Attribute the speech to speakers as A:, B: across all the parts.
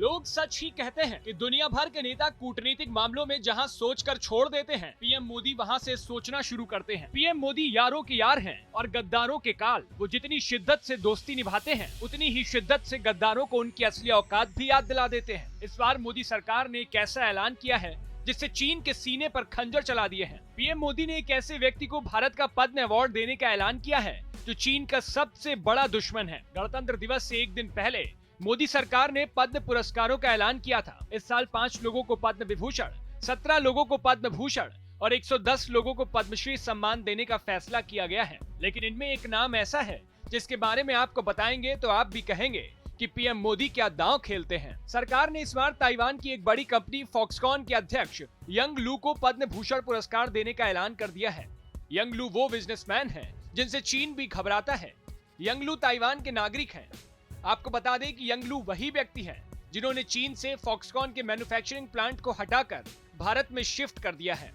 A: लोग सच ही कहते हैं कि दुनिया भर के नेता कूटनीतिक मामलों में जहां सोचकर छोड़ देते हैं, पीएम मोदी वहां से सोचना शुरू करते हैं। पीएम मोदी यारों के यार हैं और गद्दारों के काल। वो जितनी शिद्दत से दोस्ती निभाते हैं, उतनी ही शिद्दत से गद्दारों को उनकी असली औकात भी याद दिला देते हैं। इस बार मोदी सरकार ने एक ऐसा ऐलान किया है जिससे चीन के सीने पर खंजर चला दिए हैं। पीएम मोदी ने एक ऐसे व्यक्ति को भारत का पद्म अवार्ड देने का ऐलान किया है जो चीन का सबसे बड़ा दुश्मन है। गणतंत्र दिवस से एक दिन पहले मोदी सरकार ने पद्म पुरस्कारों का ऐलान किया था। इस साल 5 लोगों को पद्म विभूषण, 17 लोगों को पद्म भूषण और 110 लोगों को पद्मश्री सम्मान देने का फैसला किया गया है। लेकिन इनमें एक नाम ऐसा है जिसके बारे में आपको बताएंगे तो आप भी कहेंगे कि पीएम मोदी क्या दांव खेलते हैं। सरकार ने इस बार ताइवान की एक बड़ी कंपनी फॉक्सकॉन के अध्यक्ष यंग लू को पद्म भूषण पुरस्कार देने का ऐलान कर दिया है। यंग लू वो बिजनेसमैन है जिनसे चीन भी घबराता है। यंग लू ताइवान के नागरिक हैं। आपको बता दें कि यंग लू वही व्यक्ति हैं जिन्होंने चीन से फॉक्सकॉन के मैन्युफैक्चरिंग प्लांट को हटाकर भारत में शिफ्ट कर दिया है।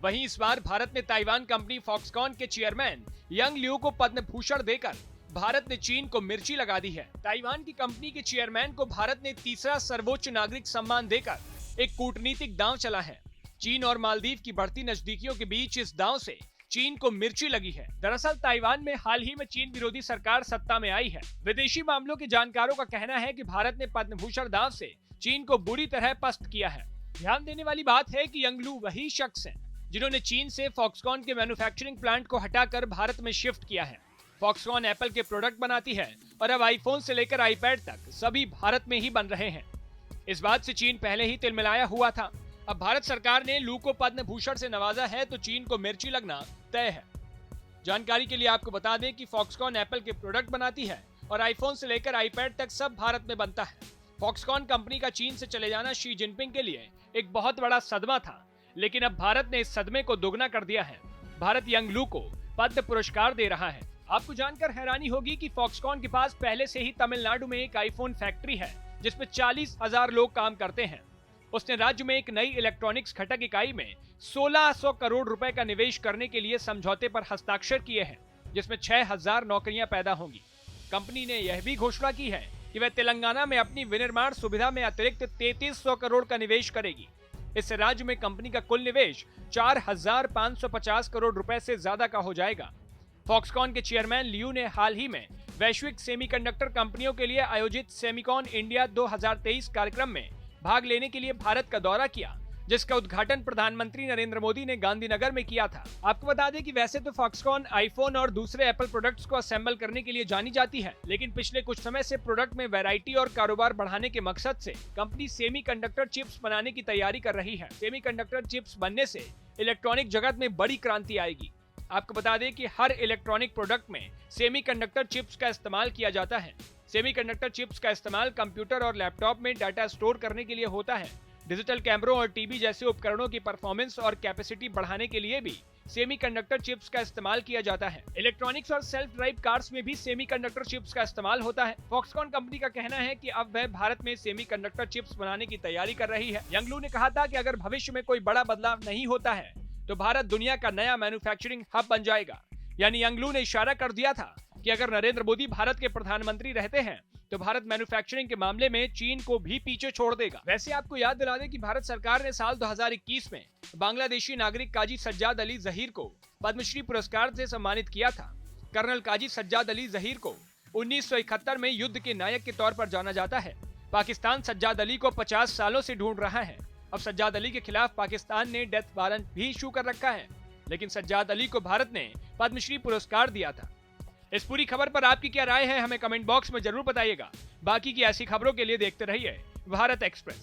A: वहीं इस बार भारत में ताइवान कंपनी फॉक्सकॉन के चेयरमैन यंग लियू को पद्म भूषण देकर भारत ने चीन को मिर्ची लगा दी है। ताइवान की कंपनी के चेयरमैन को भारत ने तीसरा सर्वोच्च नागरिक सम्मान देकर एक कूटनीतिक दांव चला है। चीन और मालदीव की बढ़ती नजदीकियों के बीच इस दांव से चीन को मिर्ची लगी है। दरअसल ताइवान में हाल ही में चीन विरोधी सरकार सत्ता में आई है। विदेशी मामलों के जानकारों का कहना है कि भारत ने पद्म भूषण दांव से चीन को बुरी तरह पस्त किया है। ध्यान देने वाली बात है कि यंग लू वही शख्स हैं जिन्होंने चीन से फॉक्सकॉन के मैन्युफैक्चरिंग प्लांट को हटाकर भारत में शिफ्ट किया है। फॉक्सकॉन एप्पल के प्रोडक्ट बनाती है और अब आईफोन से लेकर आईपैड तक सभी भारत में ही बन रहे हैं। इस बात से चीन पहले ही तिलमिलाया हुआ था। अब भारत सरकार ने लू को पद्म भूषण से नवाजा है तो चीन को मिर्ची लगना तय है। जानकारी के लिए आपको बता दें कि फॉक्सकॉन एप्पल के प्रोडक्ट बनाती है और आईफोन से लेकर आईपैड तक सब भारत में बनता है। फॉक्सकॉन कंपनी का चीन से चले जाना शी जिनपिंग के लिए एक बहुत बड़ा सदमा था, लेकिन अब भारत ने इस सदमे को दोगुना कर दिया है। भारत यंग लू को पद्म पुरस्कार दे रहा है। आपको जानकर हैरानी होगी कि फॉक्सकॉन के पास पहले से ही तमिलनाडु में एक आईफोन फैक्ट्री है जिसमें 40,000 लोग काम करते हैं। उसने राज्य में एक नई इलेक्ट्रॉनिक्स घटक इकाई में 1600 करोड़ रुपए का निवेश करने के लिए समझौते पर हस्ताक्षर किए हैं, जिसमें 6,000 नौकरियां पैदा होंगी। कंपनी ने यह भी घोषणा की है कि वह तेलंगाना में अपनी विनिर्माण सुविधा में अतिरिक्त 3300 करोड़ का निवेश करेगी। इससे राज्य में कंपनी का कुल निवेश 4,550 करोड़ रुपए से ज्यादा का हो जाएगा। फॉक्सकॉन के चेयरमैन लियू ने हाल ही में वैश्विक सेमीकंडक्टर कंपनियों के लिए आयोजित सेमिकॉन इंडिया 2023 कार्यक्रम में भाग लेने के लिए भारत का दौरा किया, जिसका उद्घाटन प्रधानमंत्री नरेंद्र मोदी ने गांधीनगर में किया था। आपको बता दें कि वैसे तो फॉक्सकॉन आईफोन और दूसरे एप्पल प्रोडक्ट्स को असेंबल करने के लिए जानी जाती है, लेकिन पिछले कुछ समय से प्रोडक्ट में वैरायटी और कारोबार बढ़ाने के मकसद से कंपनी सेमीकंडक्टर चिप्स बनाने की तैयारी कर रही है। सेमीकंडक्टर चिप्स बनने से इलेक्ट्रॉनिक जगत में बड़ी क्रांति आएगी। आपको बता दें कि हर इलेक्ट्रॉनिक प्रोडक्ट में सेमीकंडक्टर चिप्स का इस्तेमाल किया जाता है। सेमीकंडक्टर चिप्स का इस्तेमाल कंप्यूटर और लैपटॉप में डाटा स्टोर करने के लिए होता है। डिजिटल कैमरों और टीवी जैसे उपकरणों की परफॉर्मेंस और कैपेसिटी बढ़ाने के लिए भी सेमीकंडक्टर चिप्स का इस्तेमाल किया जाता है। इलेक्ट्रॉनिक्स और सेल्फ ड्राइव कार्स में भी सेमीकंडक्टर चिप्स का इस्तेमाल होता है। फॉक्सकॉन कंपनी का कहना है कि अब वह भारत में सेमीकंडक्टर चिप्स बनाने की तैयारी कर रही है। यंग लू ने कहा था कि अगर भविष्य में कोई बड़ा बदलाव नहीं होता है तो भारत दुनिया का नया मैन्युफैक्चरिंग हब बन जाएगा। यानी यंग लू ने इशारा कर दिया था कि अगर नरेंद्र मोदी भारत के प्रधानमंत्री रहते हैं तो भारत मैन्युफैक्चरिंग के मामले में चीन को भी पीछे छोड़ देगा। वैसे आपको याद दिला दें कि भारत सरकार ने साल 2021 में बांग्लादेशी नागरिक काजी सज्जाद अली जहीर को पद्मश्री पुरस्कार से सम्मानित किया था। कर्नल काजी सज्जाद अली जहीर को 1971 में युद्ध के नायक के तौर पर जाना जाता है। पाकिस्तान सज्जाद अली को 50 सालों से ढूंढ रहा है। अब सज्जाद अली के खिलाफ पाकिस्तान ने डेथ वारंट भी इशू कर रखा है, लेकिन सज्जाद अली को भारत ने पद्मश्री पुरस्कार दिया था। इस पूरी खबर पर आपकी क्या राय है, हमें कमेंट बॉक्स में जरूर बताइएगा। बाकी की ऐसी खबरों के लिए देखते रहिए भारत एक्सप्रेस।